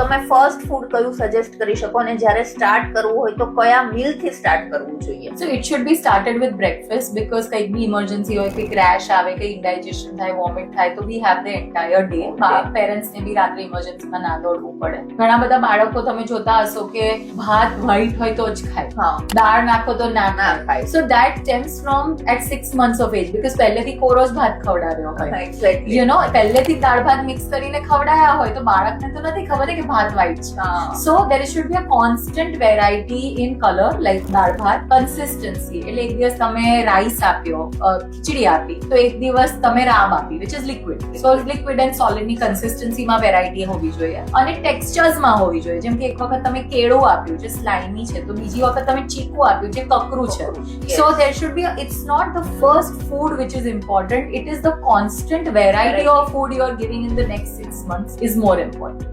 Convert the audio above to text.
તમે first food કયું suggest કરી શકો અને જ્યારે સ્ટાર્ટ કરવું હોય તો કયા મીલ થી સ્ટાર્ટ કરવું જોઈએ? So it should be started with breakfast because કંઈક બી ઇમરજન્સી હોય, કંઈક ક્રેશ આવે, કંઈક ઇન્ડાઇજેશન થાય, વોમિટ થાય, તો we have the entire day. Parents ને બી રાત્રે ઇમરજન્સીમાં ના દોડવું પડે. ઘણા બધા બાળકો તમે જોતા હશો કે ભાત વ્હાઈટ હોય તો જ ખાય, દાળ નાખો તો ના ખાય. So that stems from at 6 months of age because પહેલેથી કોરો જ ભાત ખવડાવ્યો હોય. Exactly. You know, પહેલેથી દાળ ભાત મિક્સ કરીને ખવડાયા હોય તો બાળકને તો નથી ખબર કે ભાત વ્હાઈટ છે. So there should be a constant variety in color like દાળ ભાત. Consistency એટલે એક દિવસ તમે રાઈસ આપ્યો, ખીચડી આપી, તો એક દિવસ તમે રાબ આપી which is liquid. So liquid and solid ની consistency માં variety હોવી જોઈએ અને textures માં હોવી જોઈએ. જેમ કે એક વખત તમે કેળું આપ્યું જે slimy છે તો બીજી વખત તમે ચીકુ આપ્યું જે કકરું છે. So there should be it's not the first food which is important, it is the constant variety of food you are giving in the next 6 months is more important.